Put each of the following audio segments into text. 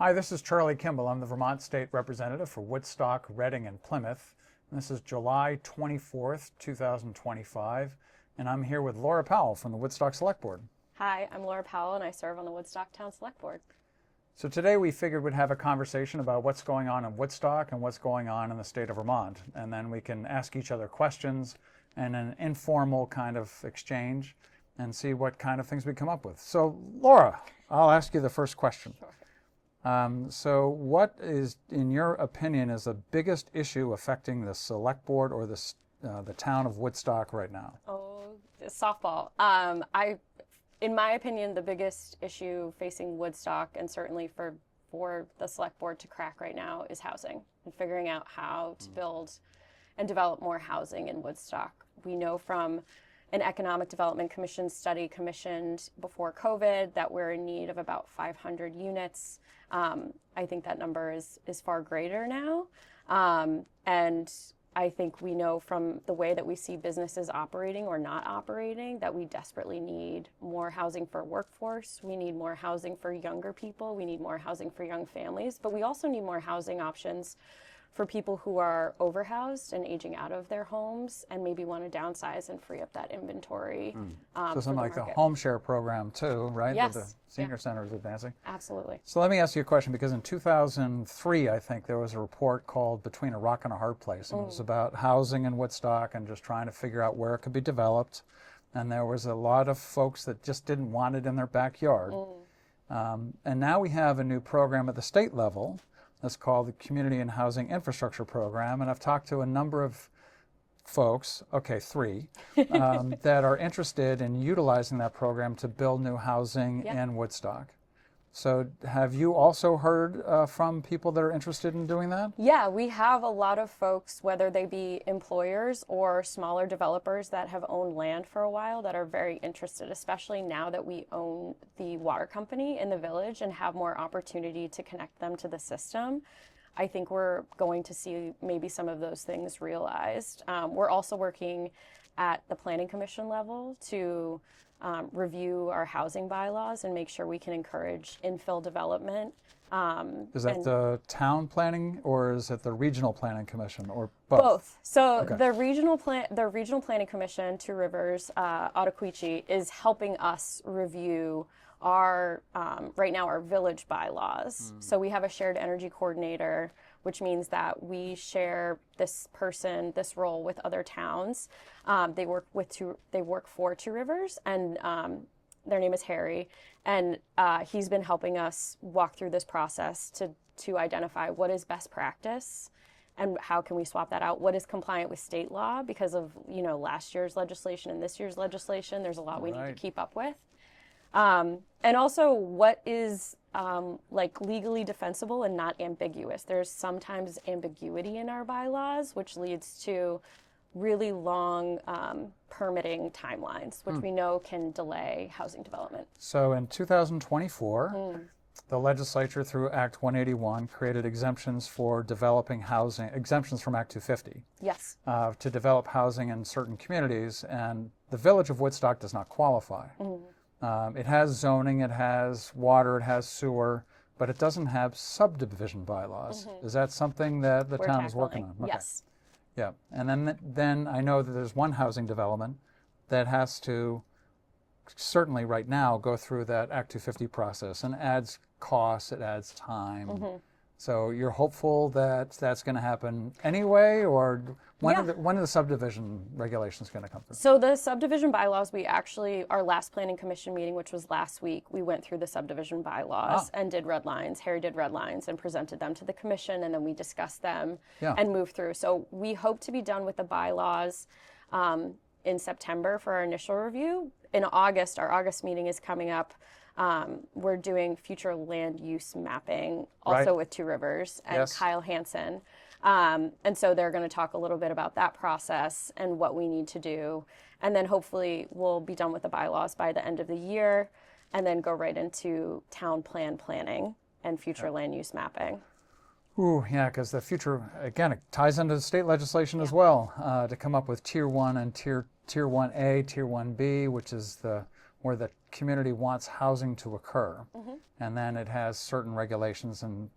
Hi, this is Charlie Kimbell. I'm the Vermont State Representative for Woodstock, Reading, and Plymouth. And this is July 24th, 2025, and I'm here with Laura Powell from the Woodstock Select Board. Hi, I'm Laura Powell, and I serve on the Woodstock Town Select Board. So today we figured we'd have a conversation about what's going on in Woodstock and what's going on in the state of Vermont. And then we can ask each other questions and an informal kind of exchange and see what kind of things we come up with. So Laura, I'll ask you the first question. Sure. So what is, in your opinion, is the biggest issue affecting the select board or the town of Woodstock right now? Oh, softball. In my opinion, the biggest issue facing Woodstock, and certainly for the select board to crack right now, is housing and figuring out how to build and develop more housing in Woodstock. We know from an Economic Development Commission study commissioned before COVID that we're in need of about 500 units. I think that number is far greater now. And I think we know from the way that we see businesses operating or not operating that we desperately need more housing for workforce. We need more housing for younger people. We need more housing for young families. But we also need more housing options for people who are overhoused and aging out of their homes and maybe want to downsize and free up that inventory. So something like the home share program too, right? Yes. That the senior center is advancing. Absolutely. So let me ask you a question, because in 2003, I think there was a report called Between a Rock and a Hard Place, and it was about housing in Woodstock and just trying to figure out where it could be developed. And there was a lot of folks that just didn't want it in their backyard. And now we have a new program at the state level that's called the Community and Housing Infrastructure Program. And I've talked to a number of folks, three, that are interested in utilizing that program to build new housing in Woodstock. So have you also heard from people that are interested in doing that? Yeah, we have a lot of folks, whether they be employers or smaller developers that have owned land for a while, that are very interested, especially now that we own the water company in the village and have more opportunity to connect them to the system. I think we're going to see maybe some of those things realized. We're also working at the Planning Commission level to review our housing bylaws and make sure we can encourage infill development. Is that the town planning, or is it the regional planning commission, or both? Both. So the regional planning commission, Two Rivers, Ottaquechee, is helping us review our right now our village bylaws. So we have a shared energy coordinator, which means that we share this role with other towns. They work for Two Rivers, and their name is Harry, and he's been helping us walk through this process to identify what is best practice and how can we swap that out, what is compliant with state law, because of last year's legislation and this year's legislation. There's a lot we need to keep up with. And also what is legally defensible and not ambiguous. There's sometimes ambiguity in our bylaws, which leads to really long permitting timelines, which we know can delay housing development. So in 2024, the legislature, through Act 181, created exemptions for developing housing, exemptions from Act 250. Yes. To develop housing in certain communities, and the village of Woodstock does not qualify. It has zoning, it has water, it has sewer, but it doesn't have subdivision bylaws. Is that something that the town is working on? Okay. Yes. Yeah, and then I know that there's one housing development that has to, certainly right now, go through that Act 250 process, and adds costs, it adds time. So you're hopeful that that's going to happen anyway, or when are the subdivision regulations going to come through? So the subdivision bylaws, our last planning commission meeting, which was last week, we went through the subdivision bylaws and did red lines. Harry did red lines and presented them to the commission, and then we discussed them and moved through. So we hope to be done with the bylaws in September for our initial review. In August, our August meeting is coming up. We're doing future land use mapping also with Two Rivers and Kyle Hansen. And so they're going to talk a little bit about that process and what we need to do. And then hopefully we'll be done with the bylaws by the end of the year, and then go right into town planning and future land use mapping. Ooh, yeah, because the future, again, it ties into the state legislation as well, to come up with Tier 1 and Tier 1A, Tier 1B, which is where the community wants housing to occur, and then it has certain regulations in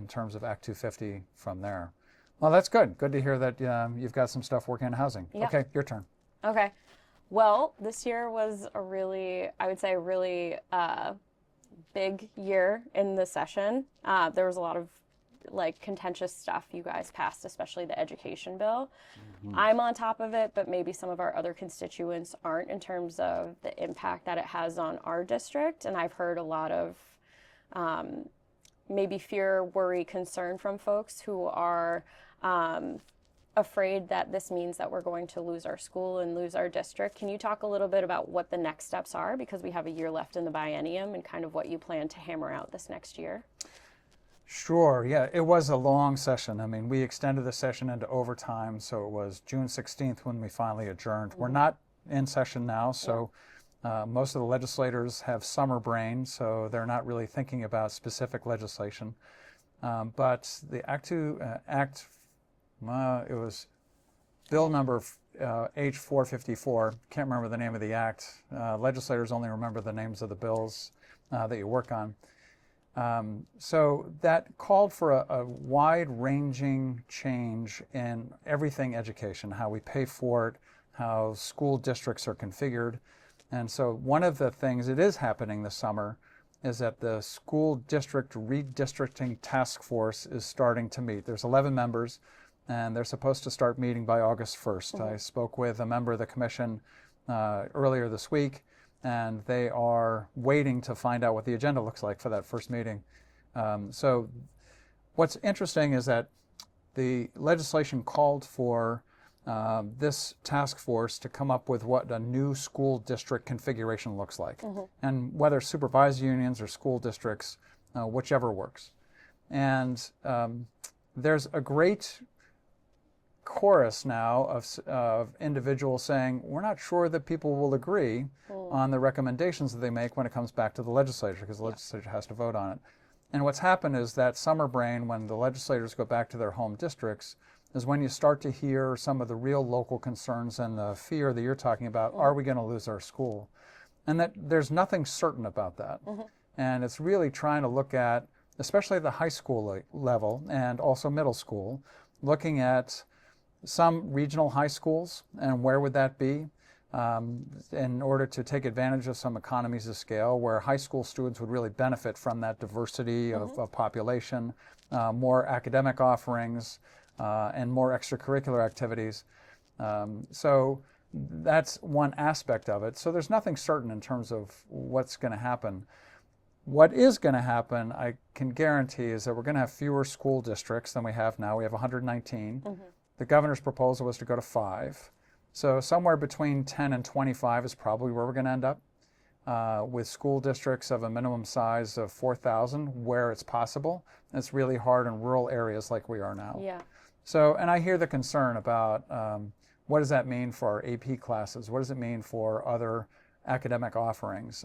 terms of Act 250 from there. Well, that's good. Good to hear that you've got some stuff working on housing. Yep. Okay, your turn. Okay. Well, this year was a really big year in the session. There was a lot of contentious stuff you guys passed, especially the education bill. I'm on top of it, but maybe some of our other constituents aren't in terms of the impact that it has on our district. And I've heard a lot of maybe fear, worry, concern from folks who are afraid that this means that we're going to lose our school and lose our district. Can you talk a little bit about what the next steps are, because we have a year left in the biennium, and kind of what you plan to hammer out this next year? Sure, yeah, it was a long session. I mean, we extended the session into overtime, so it was June 16th when we finally adjourned. We're not in session now, so most of the legislators have summer brain, so they're not really thinking about specific legislation. But the it was bill number H454. Can't remember the name of the act. Legislators only remember the names of the bills that you work on. So that called for a wide-ranging change in everything education, how we pay for it, how school districts are configured. And so one of the things that is happening this summer is that the school district redistricting task force is starting to meet. There's 11 members, and they're supposed to start meeting by August 1st. I spoke with a member of the commission earlier this week, and they are waiting to find out what the agenda looks like for that first meeting. So what's interesting is that the legislation called for this task force to come up with what a new school district configuration looks like, and whether supervised unions or school districts, whichever works. And there's a great chorus now of individuals saying, we're not sure that people will agree on the recommendations that they make when it comes back to the legislature, because the legislature has to vote on it. And what's happened is that summer brain, when the legislators go back to their home districts, is when you start to hear some of the real local concerns and the fear that you're talking about. Are we going to lose our school? And that there's nothing certain about that. And it's really trying to look at, especially at the high school level and also middle school, looking at some regional high schools and where would that be in order to take advantage of some economies of scale where high school students would really benefit from that diversity of population, more academic offerings, and more extracurricular activities. So that's one aspect of it. So there's nothing certain in terms of what's going to happen. What is going to happen, I can guarantee, is that we're going to have fewer school districts than we have now. We have 119. The governor's proposal was to go to 5. So somewhere between 10 and 25 is probably where we're going to end up, with school districts of a minimum size of 4,000 where it's possible. It's really hard in rural areas like we are now. Yeah. So, and I hear the concern about what does that mean for our AP classes? What does it mean for other academic offerings?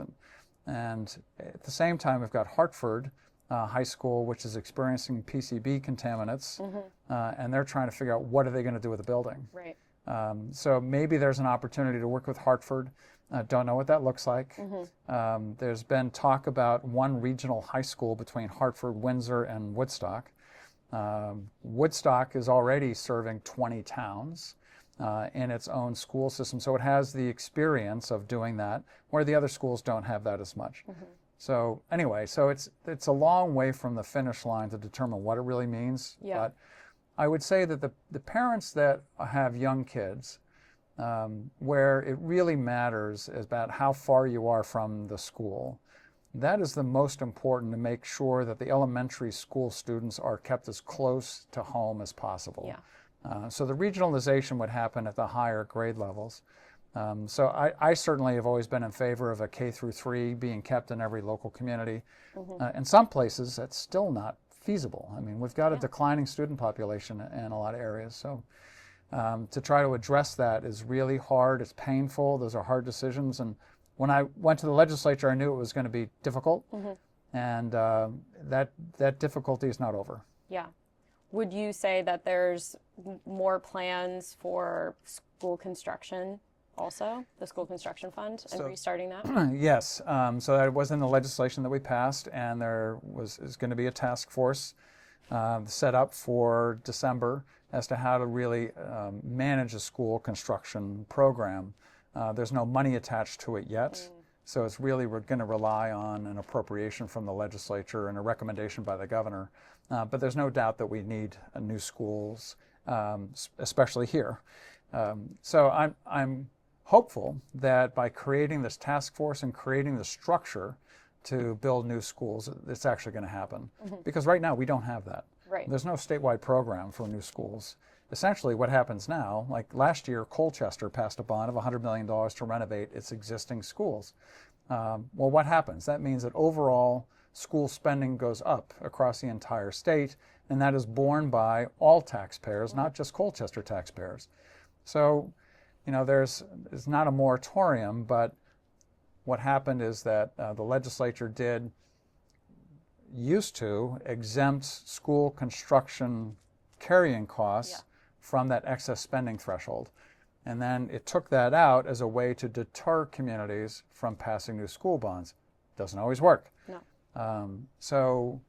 And at the same time, we've got Hartford High School, which is experiencing PCB contaminants, and they're trying to figure out what are they going to do with the building. Right. So maybe there's an opportunity to work with Hartford. Don't know what that looks like. There's been talk about one regional high school between Hartford, Windsor, and Woodstock. Woodstock is already serving 20 towns in its own school system, so it has the experience of doing that, where the other schools don't have that as much. So anyway, so it's a long way from the finish line to determine what it really means. Yeah. But I would say that the parents that have young kids, where it really matters is about how far you are from the school. That is the most important, to make sure that the elementary school students are kept as close to home as possible. Yeah. So the regionalization would happen at the higher grade levels. So I certainly have always been in favor of a K through 3 being kept in every local community. In some places, that's still not feasible. I mean, we've got a declining student population in a lot of areas. So to try to address that is really hard. It's painful. Those are hard decisions. And when I went to the legislature, I knew it was going to be difficult. And that difficulty is not over. Yeah. Would you say that there's more plans for school construction also, the school construction fund, and So- restarting that? Yes, so that was in the legislation that we passed, and is going to be a task force set up for December as to how to really manage a school construction program. There's no money attached to it yet, so it's really we're going to rely on an appropriation from the legislature and a recommendation by the governor. But there's no doubt that we need new schools, especially here. So I'm hopeful that by creating this task force and creating the structure to build new schools, it's actually going to happen. Because right now we don't have that. Right. There's no statewide program for new schools. Essentially what happens now, like last year, Colchester passed a bond of $100 million to renovate its existing schools. Well, what happens? That means that overall school spending goes up across the entire state, and that is borne by all taxpayers, not just Colchester taxpayers. So, there's not a moratorium, but what happened is that the legislature used to exempt school construction carrying costs from that excess spending threshold. And then it took that out as a way to deter communities from passing new school bonds. Doesn't always work. No. So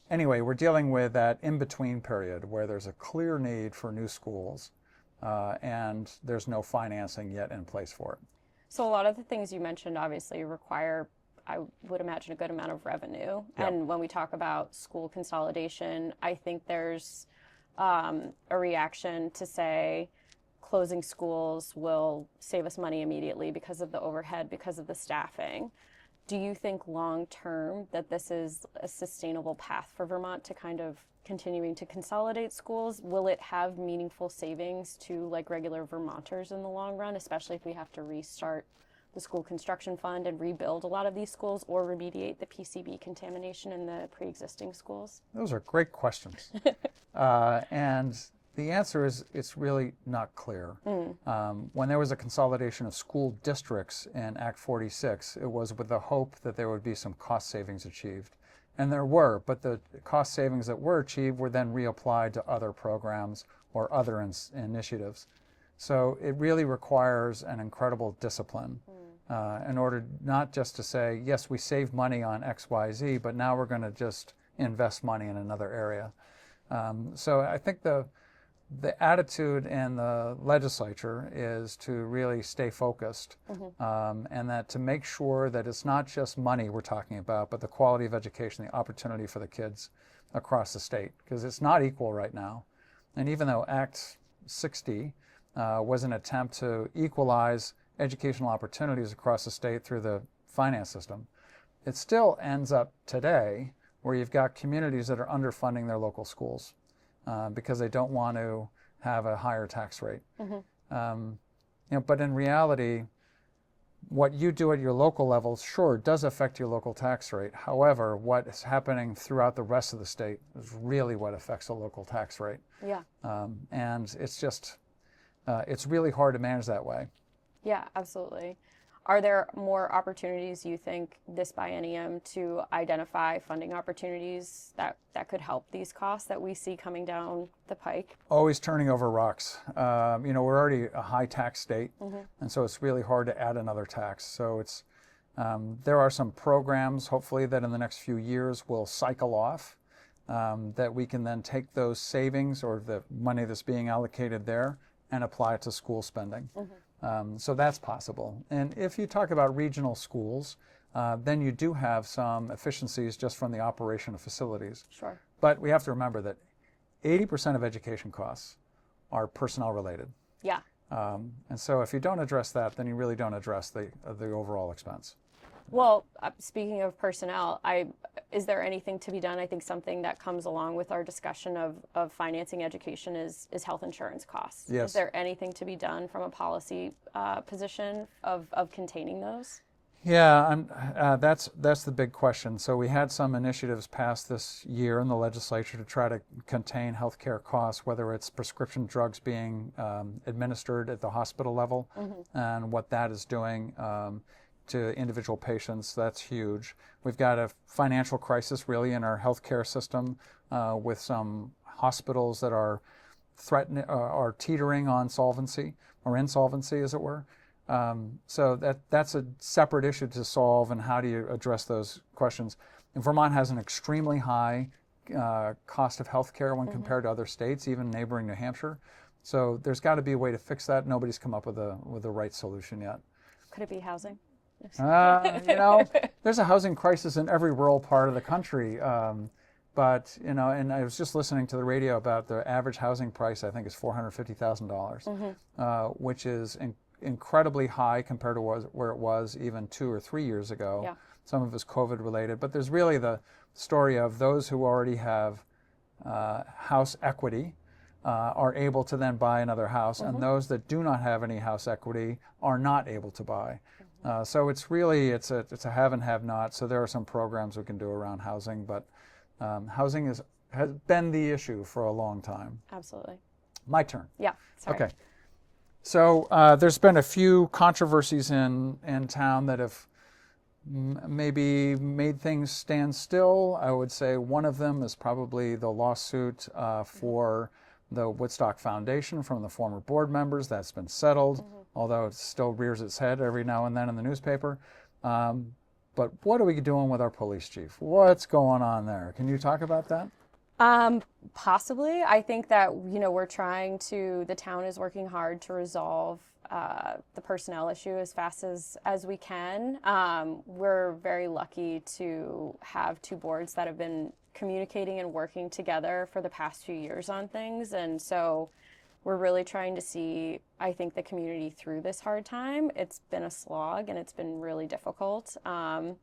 anyway, we're dealing with that in-between period where there's a clear need for new schools and there's no financing yet in place for it. So a lot of the things you mentioned obviously require, I would imagine, a good amount of revenue. Yep. And when we talk about school consolidation, I think there's a reaction to say closing schools will save us money immediately because of the overhead, because of the staffing. Do you think long term that this is a sustainable path for Vermont to kind of continuing to consolidate schools? Will it have meaningful savings to like regular Vermonters in the long run, especially if we have to restart the school construction fund and rebuild a lot of these schools or remediate the PCB contamination in the pre-existing schools? Those are great questions. And the answer is it's really not clear. When there was a consolidation of school districts in Act 46, it was with the hope that there would be some cost savings achieved. And there were, but the cost savings that were achieved were then reapplied to other programs or other initiatives. So it really requires an incredible discipline in order not just to say, yes, we saved money on X, Y, Z, but now we're going to just invest money in another area. So I think the attitude in the legislature is to really stay focused and that to make sure that it's not just money we're talking about, but the quality of education, the opportunity for the kids across the state, because it's not equal right now. And even though Act 60 was an attempt to equalize educational opportunities across the state through the finance system, it still ends up today where you've got communities that are underfunding their local schools because they don't want to have a higher tax rate. But in reality, what you do at your local level, sure, does affect your local tax rate. However, what is happening throughout the rest of the state is really what affects the local tax rate. Yeah. And it's just, it's really hard to manage that way. Yeah, absolutely. Are there more opportunities, you think, this biennium to identify funding opportunities that could help these costs that we see coming down the pike? Always turning over rocks. We're already a high tax state, and so it's really hard to add another tax. So it's there are some programs, hopefully, that in the next few years will cycle off, that we can then take those savings or the money that's being allocated there and apply it to school spending. So that's possible. And if you talk about regional schools, then you do have some efficiencies just from the operation of facilities. Sure. But we have to remember that 80% of education costs are personnel related. Yeah. And so if you don't address that, then you really don't address the overall expense. Well, speaking of personnel, is there anything to be done? I think something that comes along with our discussion of financing education is health insurance costs. Yes. Is there anything to be done from a policy position of containing those? Yeah, that's the big question. So we had some initiatives passed this year in the legislature to try to contain healthcare costs, whether it's prescription drugs being administered at the hospital level and what that is doing to individual patients. That's huge. We've got a financial crisis really in our healthcare system with some hospitals that are teetering on solvency or insolvency, as it were. So that's a separate issue to solve, and how do you address those questions? And Vermont has an extremely high cost of health care when compared to other states, even neighboring New Hampshire. So there's got to be a way to fix that. Nobody's come up with the right solution yet. Could it be housing? There's a housing crisis in every rural part of the country. But, and I was just listening to the radio about the average housing price, I think, is $450,000, which is incredibly high compared to where it was even 2 or 3 years ago. Yeah. Some of it's COVID related, but there's really the story of those who already have house equity are able to then buy another house, and those that do not have any house equity are not able to buy. So it's a have and have not. So there are some programs we can do around housing, but housing has been the issue for a long time. Absolutely. My turn. Yeah. Sorry. Okay. So there's been a few controversies in town that have maybe made things stand still. I would say one of them is probably the lawsuit for the Woodstock Foundation from the former board members. That's been settled, although it still rears its head every now and then in the newspaper. But what are we doing with our police chief? What's going on there? Can you talk about that? Possibly. I think that, the town is working hard to resolve the personnel issue as fast as we can. We're very lucky to have two boards that have been communicating and working together for the past few years on things. And so we're really trying to see, I think, the community through this hard time. It's been a slog and it's been really difficult. And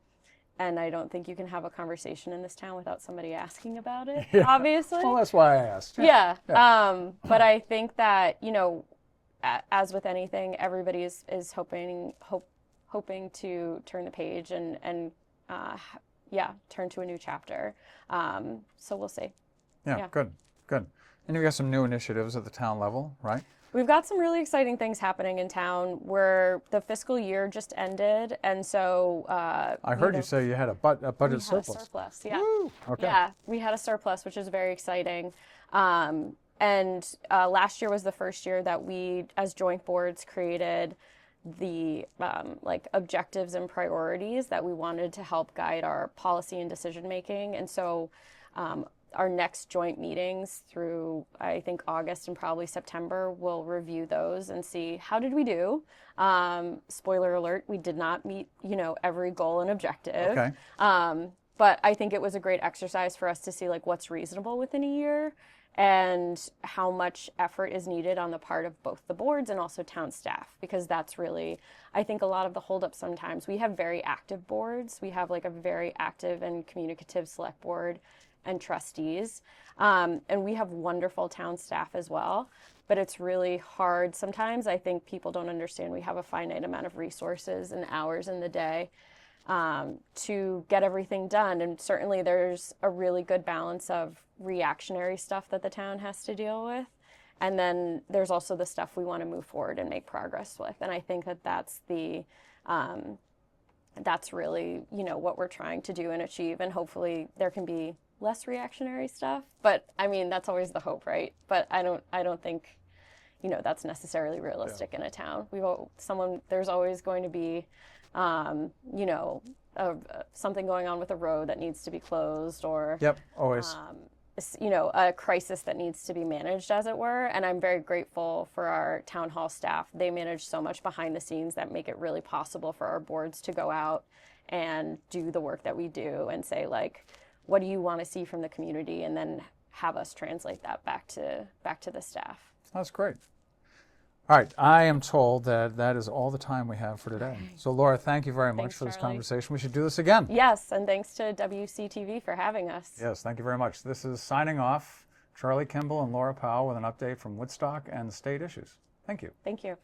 I don't think you can have a conversation in this town without somebody asking about it, obviously. Well, that's why I asked. Yeah. But I think that, as with anything, everybody is hoping to turn the page and turn to a new chapter. So we'll see. Yeah, good. And you've got some new initiatives at the town level, right? We've got some really exciting things happening in town where the fiscal year just ended, and so I heard you say you had a budget surplus. Had a surplus, yeah. Woo! Okay. Yeah, we had a surplus, which is very exciting. And last year was the first year that we, as joint boards, created the objectives and priorities that we wanted to help guide our policy and decision making. And so our next joint meetings through, I think, August and probably September, we'll review those and see how did we do. Spoiler alert, we did not meet, every goal and objective. Okay. But I think it was a great exercise for us to see what's reasonable within a year and how much effort is needed on the part of both the boards and also town staff, because that's really, I think, a lot of the holdup sometimes. We have very active boards. We have a very active and communicative select board and trustees. And we have wonderful town staff as well. But it's really hard. Sometimes I think people don't understand we have a finite amount of resources and hours in the day to get everything done. And certainly there's a really good balance of reactionary stuff that the town has to deal with. And then there's also the stuff we want to move forward and make progress with. And I think that's really, what we're trying to do and achieve. And hopefully there can be less reactionary stuff. But I mean, that's always the hope, right? But I don't think, that's necessarily realistic in a town. There's always going to be, something going on with a road that needs to be closed, or always. A crisis that needs to be managed, as it were. And I'm very grateful for our town hall staff. They manage so much behind the scenes that make it really possible for our boards to go out and do the work that we do and say, what do you want to see from the community, and then have us translate that back to the staff. That's great. All right, I am told that is all the time we have for today. So Laura, thank you very much for this conversation. We should do this again. Yes, and thanks to WCTV for having us. Yes, thank you very much. This is signing off, Charlie Kimbell and Laura Powell with an update from Woodstock and state issues. Thank you. Thank you.